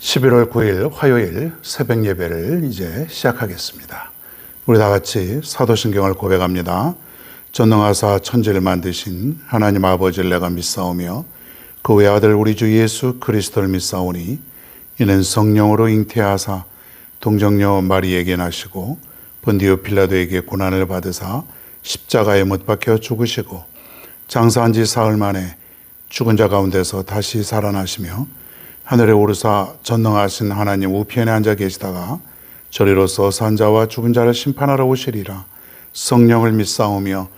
11월 9일 화요일 새벽 예배를 이제 시작하겠습니다. 우리 다 같이 사도신경을 고백합니다. 전능하사 천지를 만드신 하나님 아버지를 내가 믿사오며 그 외아들 우리 주 예수 그리스도를 믿사오니 이는 성령으로 잉태하사 동정녀 마리에게 나시고 본디오 필라도에게 고난을 받으사 십자가에 못 박혀 죽으시고 장사한 지 사흘 만에 죽은 자 가운데서 다시 살아나시며 하늘에 오르사 전능하신 하나님 우편에 앉아 계시다가 저리로서 산 자와 죽은 자를 심판하러 오시리라. 성령을 믿사오며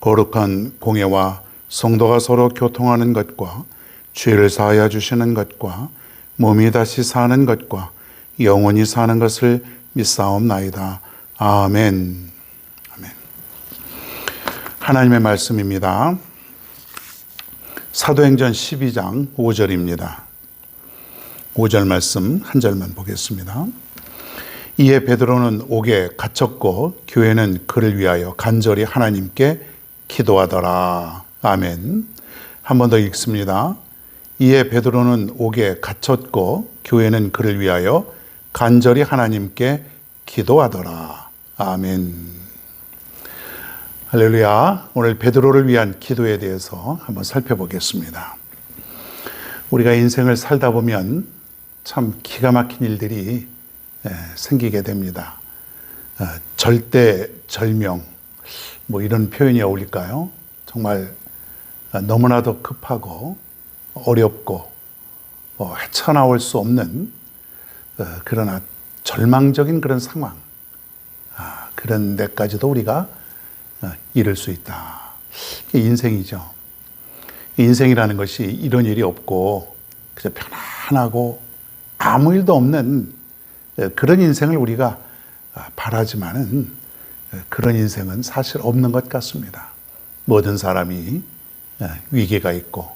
거룩한 공예와 성도가 서로 교통하는 것과 죄를 사하여 주시는 것과 몸이 다시 사는 것과 영원히 사는 것을 믿사옵나이다. 아멘. 아멘. 하나님의 말씀입니다. 사도행전 12장 5절입니다. 5절 말씀 한 절만 보겠습니다. 이에 베드로는 옥에 갇혔고 교회는 그를 위하여 간절히 하나님께 기도하더라. 아멘. 한 번 더 읽습니다. 이에 베드로는 옥에 갇혔고 교회는 그를 위하여 간절히 하나님께 기도하더라. 아멘. 할렐루야. 오늘 베드로를 위한 기도에 대해서 한번 살펴보겠습니다. 우리가 인생을 살다 보면 참 기가 막힌 일들이 생기게 됩니다. 절대절명, 이런 표현이 어울릴까요? 정말 너무나도 급하고 어렵고 헤쳐나올 수 없는 그러나 절망적인 그런 상황, 그런 데까지도 우리가 이를 수 있다. 이게 인생이죠. 인생이라는 것이 이런 일이 없고 그저 편안하고 아무 일도 없는 그런 인생을 우리가 바라지만은 그런 인생은 사실 없는 것 같습니다. 모든 사람이 위기가 있고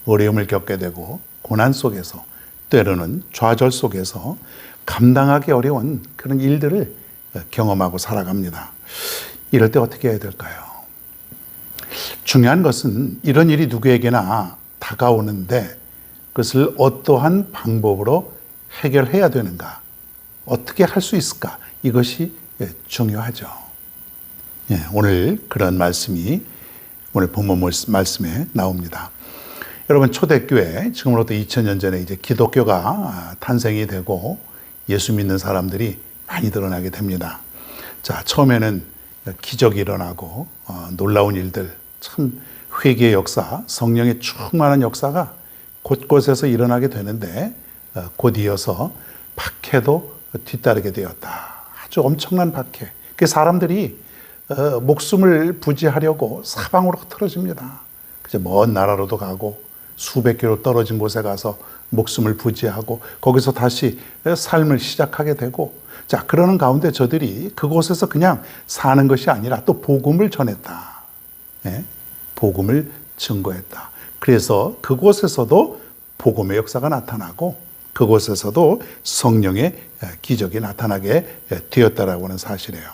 어려움을 겪게 되고 고난 속에서 때로는 좌절 속에서 감당하기 어려운 그런 일들을 경험하고 살아갑니다. 이럴 때 어떻게 해야 될까요? 중요한 것은 이런 일이 누구에게나 다가오는데 그것을 어떠한 방법으로 해결해야 되는가, 어떻게 할 수 있을까, 이것이 중요하죠. 오늘 그런 말씀이 오늘 본문 말씀에 나옵니다. 여러분, 초대교회, 지금으로부터 2000년 전에 이제 기독교가 탄생이 되고 예수 믿는 사람들이 많이 드러나게 됩니다. 자, 처음에는 기적이 일어나고 놀라운 일들, 참 회개의 역사, 성령의 충만한 역사가 곳곳에서 일어나게 되는데 곧 이어서 박해도 뒤따르게 되었다. 아주 엄청난 박해. 그 사람들이 목숨을 부지하려고 사방으로 흐트러집니다. 그저 먼 나라로도 가고 수백 킬로 떨어진 곳에 가서 목숨을 부지하고 거기서 다시 삶을 시작하게 되고, 자, 그러는 가운데 저들이 그곳에서 그냥 사는 것이 아니라 또 복음을 전했다. 복음을 증거했다. 그래서 그곳에서도 복음의 역사가 나타나고 그곳에서도 성령의 기적이 나타나게 되었다라고 하는 사실이에요.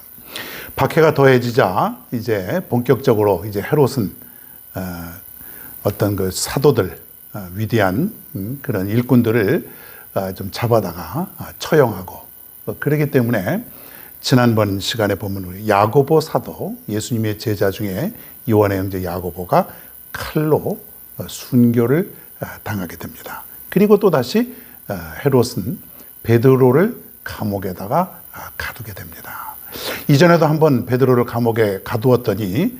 박해가 더해지자 이제 본격적으로 이제 헤롯은 어떤 그 사도들, 위대한 그런 일꾼들을 좀 잡아다가 처형하고, 그렇기 때문에 지난번 시간에 보면 우리 야고보 사도, 예수님의 제자 중에 요한의 형제 야고보가 칼로 순교를 당하게 됩니다. 그리고 또 다시 헤롯은 베드로를 감옥에다가 가두게 됩니다. 이전에도 한번 베드로를 감옥에 가두었더니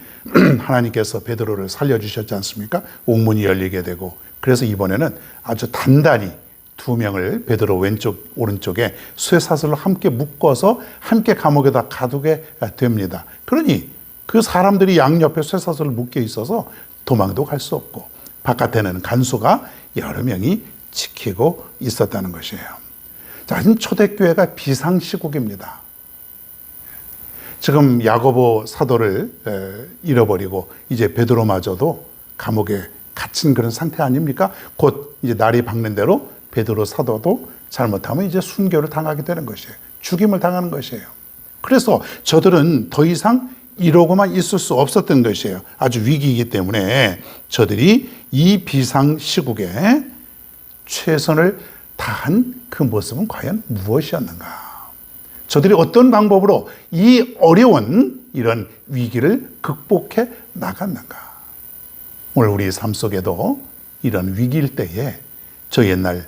하나님께서 베드로를 살려주셨지 않습니까? 옥문이 열리게 되고, 그래서 이번에는 아주 단단히 두 명을 베드로 왼쪽 오른쪽에 쇠사슬로 함께 묶어서 함께 감옥에다 가두게 됩니다. 그러니 그 사람들이 양옆에 쇠사슬로 묶여 있어서 도망도 갈 수 없고 바깥에는 간수가 여러 명이 지키고 있었다는 것이에요. 자, 지금 초대교회가 비상시국입니다. 지금 야고보 사도를 잃어버리고 이제 베드로마저도 감옥에 갇힌 그런 상태 아닙니까? 곧 이제 날이 밝는 대로 베드로 사도도 잘못하면 이제 순교를 당하게 되는 것이에요. 죽임을 당하는 것이에요. 그래서 저들은 더 이상 이러고만 있을 수 없었던 것이에요. 아주 위기이기 때문에 저들이 이 비상시국에 최선을 다한 그 모습은 과연 무엇이었는가? 저들이 어떤 방법으로 이 어려운 이런 위기를 극복해 나갔는가? 오늘 우리 삶 속에도 이런 위기일 때에 저 옛날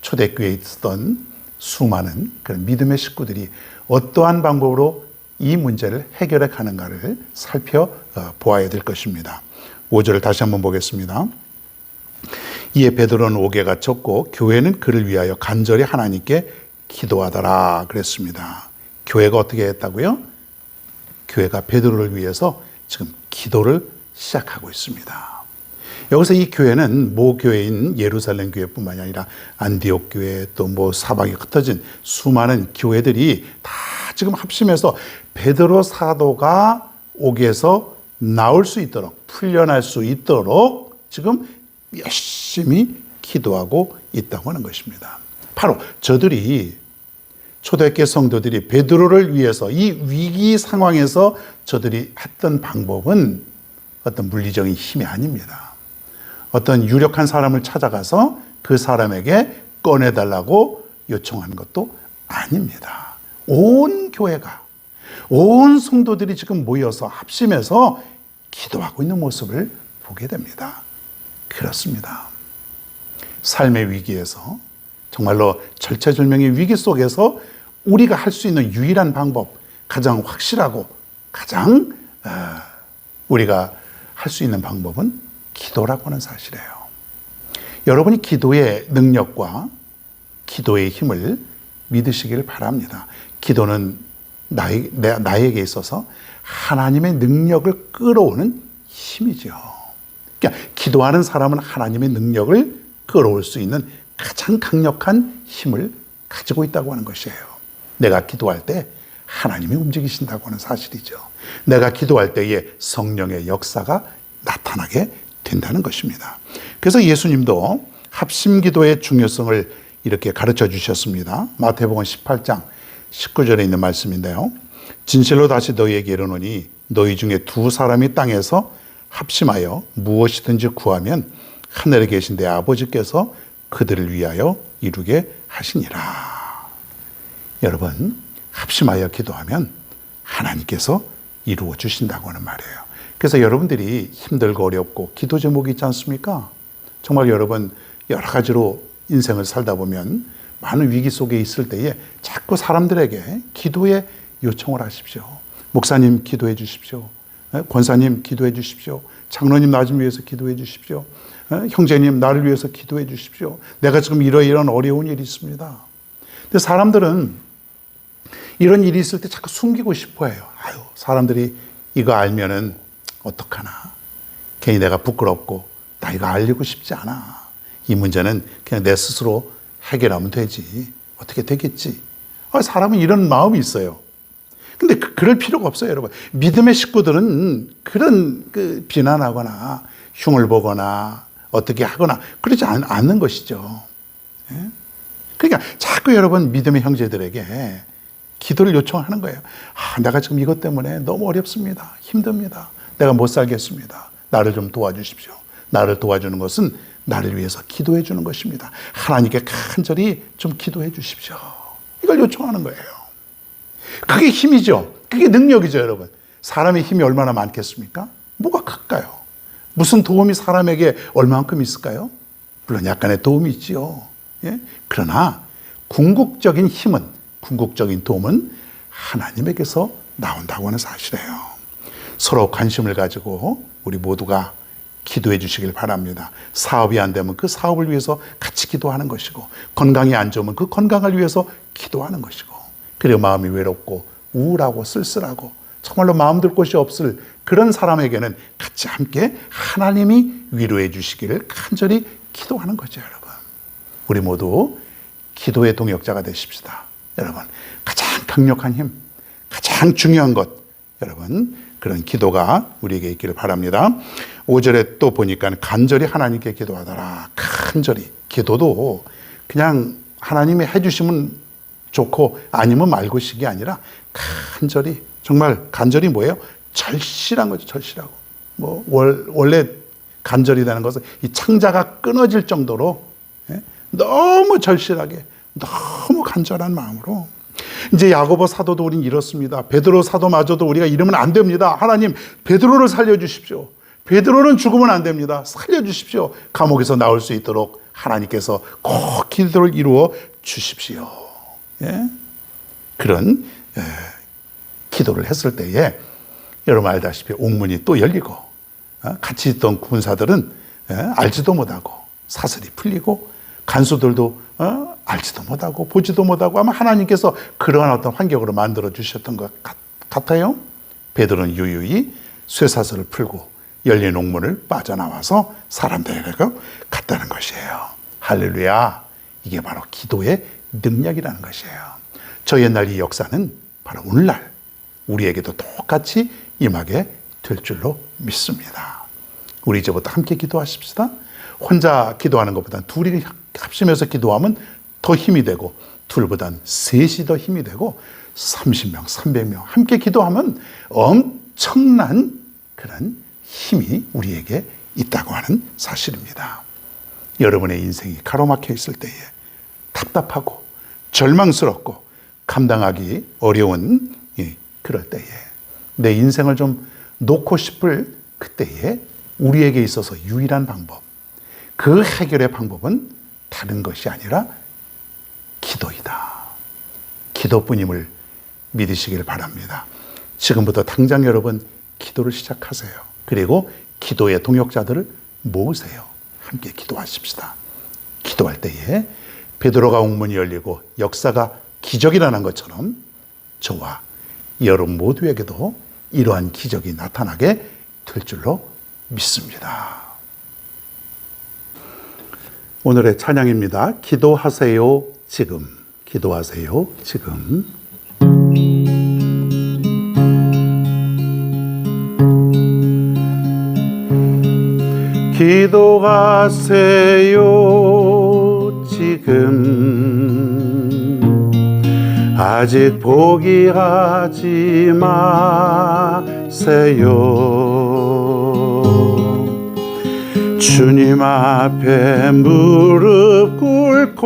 초대교회에 있었던 수많은 그런 믿음의 식구들이 어떠한 방법으로 이 문제를 해결해 가는가를 살펴보아야 될 것입니다. 5절을 다시 한번 보겠습니다. 이에 베드로는 옥에 갇혔고 교회는 그를 위하여 간절히 하나님께 기도하더라 그랬습니다. 교회가 어떻게 했다고요? 교회가 베드로를 위해서 지금 기도를 시작하고 있습니다. 여기서 이 교회는 모 교회인 예루살렘 교회뿐만이 아니라 안디옥 교회 또 뭐 사방에 흩어진 수많은 교회들이 다 지금 합심해서 베드로 사도가 옥에서 나올 수 있도록 풀려날 수 있도록 지금 열심히 기도하고 있다고 하는 것입니다. 바로 저들이 초대교회 성도들이 베드로를 위해서 이 위기 상황에서 저들이 했던 방법은 어떤 물리적인 힘이 아닙니다. 어떤 유력한 사람을 찾아가서 그 사람에게 꺼내달라고 요청하는 것도 아닙니다. 온 교회가, 온 성도들이 지금 모여서 합심해서 기도하고 있는 모습을 보게 됩니다. 그렇습니다. 삶의 위기에서 정말로 절체절명의 위기 속에서 우리가 할 수 있는 유일한 방법, 가장 확실하고 가장 우리가 할 수 있는 방법은 기도라고 하는 사실이에요. 여러분이 기도의 능력과 기도의 힘을 믿으시길 바랍니다. 기도는 나에게 있어서 하나님의 능력을 끌어오는 힘이죠. 그러니까 기도하는 사람은 하나님의 능력을 끌어올 수 있는 가장 강력한 힘을 가지고 있다고 하는 것이에요. 내가 기도할 때 하나님이 움직이신다고 하는 사실이죠. 내가 기도할 때에 성령의 역사가 나타나게 된다는 것입니다. 그래서 예수님도 합심기도의 중요성을 이렇게 가르쳐 주셨습니다. 마태복음 18장 19절에 있는 말씀인데요. 진실로 다시 너희에게 이르노니 너희 중에 두 사람이 땅에서 합심하여 무엇이든지 구하면 하늘에 계신 내 아버지께서 그들을 위하여 이루게 하시니라. 여러분, 합심하여 기도하면 하나님께서 이루어 주신다고 하는 말이에요. 그래서 여러분들이 힘들고 어렵고 기도 제목이 있지 않습니까? 정말 여러분 여러 가지로 인생을 살다 보면 많은 위기 속에 있을 때에 자꾸 사람들에게 기도의 요청을 하십시오. 목사님 기도해 주십시오. 권사님 기도해 주십시오. 장로님 나 좀 위해서 기도해 주십시오. 형제님 나를 위해서 기도해 주십시오. 내가 지금 이런 어려운 일이 있습니다. 근데 사람들은 이런 일이 있을 때 자꾸 숨기고 싶어 해요. 사람들이 이거 알면은 어떡하나. 괜히 내가 부끄럽고 나 이거 알리고 싶지 않아. 이 문제는 그냥 내 스스로 해결하면 되지. 어떻게 되겠지. 사람은 이런 마음이 있어요. 근데 그럴 필요가 없어요, 여러분. 믿음의 식구들은 그런 비난하거나 흉을 보거나 어떻게 하거나 그러지 않는 것이죠. 그러니까 자꾸 여러분 믿음의 형제들에게 기도를 요청하는 거예요. 내가 지금 이것 때문에 너무 어렵습니다. 힘듭니다. 내가 못 살겠습니다. 나를 좀 도와주십시오. 나를 도와주는 것은 나를 위해서 기도해 주는 것입니다. 하나님께 간절히 좀 기도해 주십시오. 이걸 요청하는 거예요. 그게 힘이죠. 그게 능력이죠, 여러분. 사람의 힘이 얼마나 많겠습니까? 뭐가 클까요? 무슨 도움이 사람에게 얼마만큼 있을까요? 물론 약간의 도움이 있지요. 예? 그러나 궁극적인 힘은, 궁극적인 도움은 하나님에게서 나온다고 하는 사실이에요. 서로 관심을 가지고 우리 모두가 기도해 주시길 바랍니다. 사업이 안 되면 그 사업을 위해서 같이 기도하는 것이고, 건강이 안 좋으면 그 건강을 위해서 기도하는 것이고, 그리고 마음이 외롭고 우울하고 쓸쓸하고 정말로 마음 둘 곳이 없을 그런 사람에게는 같이 함께 하나님이 위로해 주시기를 간절히 기도하는 거죠, 여러분. 우리 모두 기도의 동역자가 되십시다. 여러분, 가장 강력한 힘, 가장 중요한 것, 여러분, 그런 기도가 우리에게 있기를 바랍니다. 5절에 또 보니까 간절히 하나님께 기도하더라. 간절히. 기도도 그냥 하나님이 해주시면 좋고 아니면 말고식이 아니라 간절히, 정말 간절히 뭐예요? 절실한 거죠, 절실하고. 원래 간절이라는 것은 이 창자가 끊어질 정도로 너무 절실하게, 너무 간절한 마음으로. 이제 야고보 사도도 우린 이렇습니다. 베드로 사도마저도 우리가 이러면 안 됩니다. 하나님, 베드로를 살려주십시오. 베드로는 죽으면 안 됩니다. 살려주십시오. 감옥에서 나올 수 있도록 하나님께서 꼭 기도를 이루어 주십시오. 예? 그런 기도를 했을 때에 여러분 알다시피 옥문이 또 열리고 같이 있던 군사들은 알지도 못하고 사슬이 풀리고 간수들도 알지도 못하고 보지도 못하고 아마 하나님께서 그러한 어떤 환경으로 만들어 주셨던 것 같아요. 베드로는 유유히 쇠사슬을 풀고 열린 옥문을 빠져나와서 사람들에게 갔다는 것이에요. 할렐루야. 이게 바로 기도의 능력이라는 것이에요. 저 옛날 이 역사는 바로 오늘날 우리에게도 똑같이 임하게 될 줄로 믿습니다. 우리 이제부터 함께 기도하십시다. 혼자 기도하는 것보다 둘이 합심해서 기도하면 더 힘이 되고, 둘보단 셋이 더 힘이 되고, 30명, 300명 함께 기도하면 엄청난 그런 힘이 우리에게 있다고 하는 사실입니다. 여러분의 인생이 가로막혀 있을 때에 답답하고 절망스럽고 감당하기 어려운 그럴 때에 내 인생을 좀 놓고 싶을 그때에 우리에게 있어서 유일한 방법, 그 해결의 방법은 다른 것이 아니라 기도이다. 기도뿐임을 믿으시길 바랍니다. 지금부터 당장 여러분 기도를 시작하세요. 그리고 기도의 동역자들을 모으세요. 함께 기도하십시다. 기도할 때에 베드로가 옥문이 열리고 역사가 기적이 일어난 것처럼 저와 여러분 모두에게도 이러한 기적이 나타나게 될 줄로 믿습니다. 오늘의 찬양입니다. 기도하세요 지금. 기도하세요 지금. 기도하세요 지금. 아직 포기하지 마세요. 주님 앞에 무릎 꿇고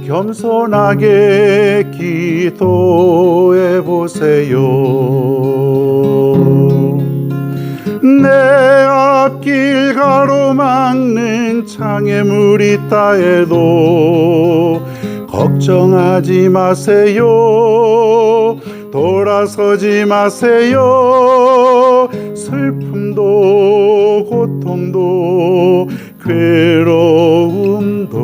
겸손하게 기도해 보세요. 내 앞길 가로막는 장애물이 있다 해도 걱정하지 마세요. 돌아서지 마세요. 슬픔도 고통도 괴로움도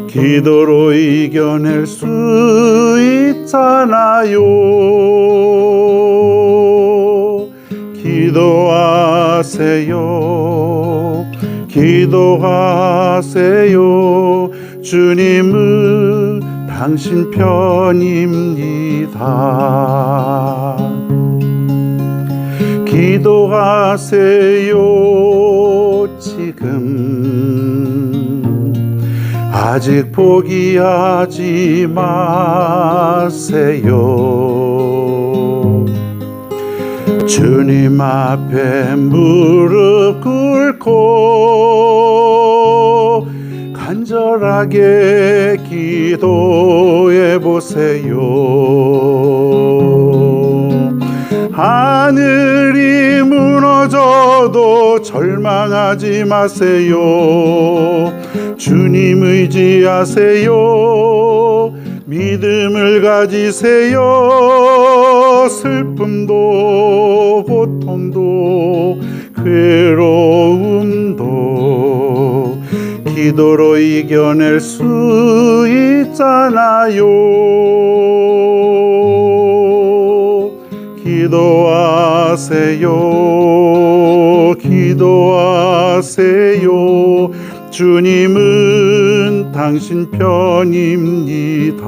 기도로 이겨낼 수 있잖아요. 기도하세요. 기도하세요. 주님은 당신 편입니다. 기도하세요 지금. 아직 포기하지 마세요. 주님 앞에 무릎 꿇고 간절하게 기도해 보세요. 하늘이 무너져도 절망하지 마세요. 주님 의지하세요. 믿음을 가지세요. 슬픔도 고통도 괴로움도 기도로 이겨낼 수 있잖아요. 기도하세요. 기도하세요. 주님은 당신 편입니다.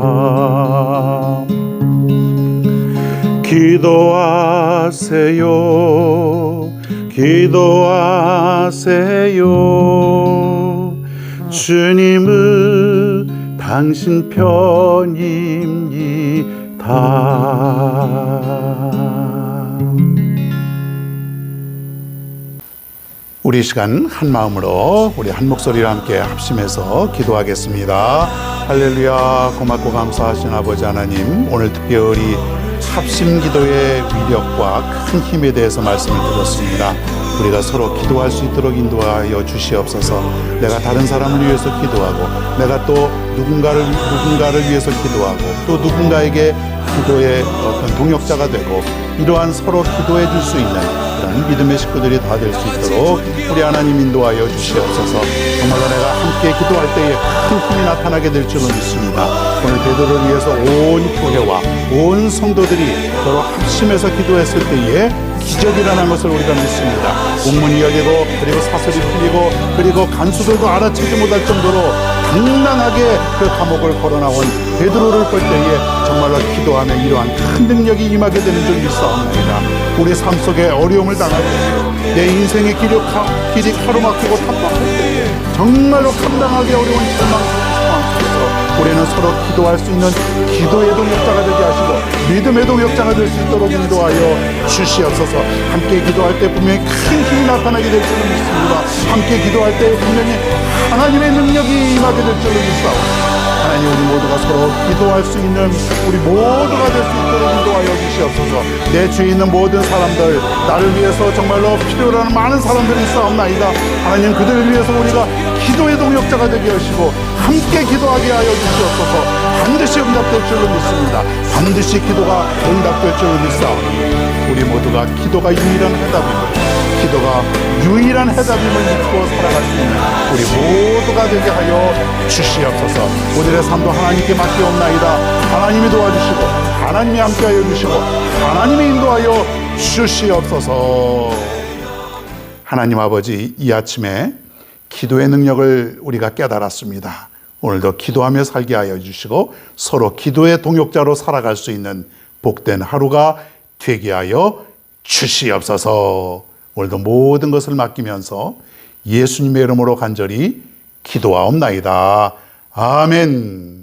기도하세요. 기도하세요. 주님은 당신 편입니다. 우리 시간 한 마음으로 우리 한 목소리와 함께 합심해서 기도하겠습니다. 할렐루야. 고맙고 감사하신 아버지 하나님, 오늘 특별히 합심 기도의 위력과 큰 힘에 대해서 말씀을 들었습니다. 우리가 서로 기도할 수 있도록 인도하여 주시옵소서. 내가 다른 사람을 위해서 기도하고, 내가 또 누군가를 위해서 기도하고, 또 누군가에게 기도의 어떤 동역자가 되고, 이러한 서로 기도해 줄 수 있는 그런 믿음의 식구들이 다 될 수 있도록 우리 하나님 인도하여 주시옵소서. 정말로 내가 함께 기도할 때에 큰 힘이 나타나게 될 줄로 믿습니다. 오늘 베드로를 위해서 온 교회와 온 성도들이 서로 합심해서 기도했을 때에 기적이 일어난 것을 우리가 믿습니다. 공문이 열리고, 그리고 사슬이 풀리고, 그리고 간수들도 알아채지 못할 정도로 당당하게 그 감옥을 걸어나온 베드로를 볼 때에 정말로 기도하며 이러한 큰 능력이 임하게 되는 줄 믿사옵나이다. 우리 삶 속에 어려움을 당할 때, 내 인생의 길이 가로막히고 답답할 때에 정말로 감당하기 어려운 절망스러운 상황 속에서 우리는 서로 기도할 수 있는 기도의 동역자가 되게 하시고 믿음의 동역자가 될 수 있도록 인도하여 주시옵소서. 함께 기도할 때 분명히 큰 힘이 나타나게 될 줄을 믿습니다. 함께 기도할 때 분명히 하나님의 능력이 임하게 될 줄을 믿사옵니다. 하나님, 우리 모두가 서로 기도할 수 있는 우리 모두가 될 수 있도록 인도하여 주시옵소서. 내 주위에 있는 모든 사람들, 나를 위해서 정말로 필요로 하는 많은 사람들이 있사옵나이다. 하나님, 그들을 위해서 우리가 기도의 동역자가 되게 하시고 함께 기도하게 하여 주시옵소서. 반드시 응답될 줄로 믿습니다. 반드시 기도가 응답될 줄로 믿사오니 우리 모두가 기도가 유일한 해답임을, 기도가 유일한 해답임을 믿고 살아갈 수 있는 우리 모두가 되게 하여 주시옵소서. 오늘의 삶도 하나님께 맡기옵나이다. 하나님이 도와주시고, 하나님이 함께하여 주시고, 하나님이 인도하여 주시옵소서. 하나님 아버지, 이 아침에 기도의 능력을 우리가 깨달았습니다. 오늘도 기도하며 살게 하여 주시고 서로 기도의 동역자로 살아갈 수 있는 복된 하루가 되게 하여 주시옵소서. 오늘도 모든 것을 맡기면서 예수님의 이름으로 간절히 기도하옵나이다. 아멘.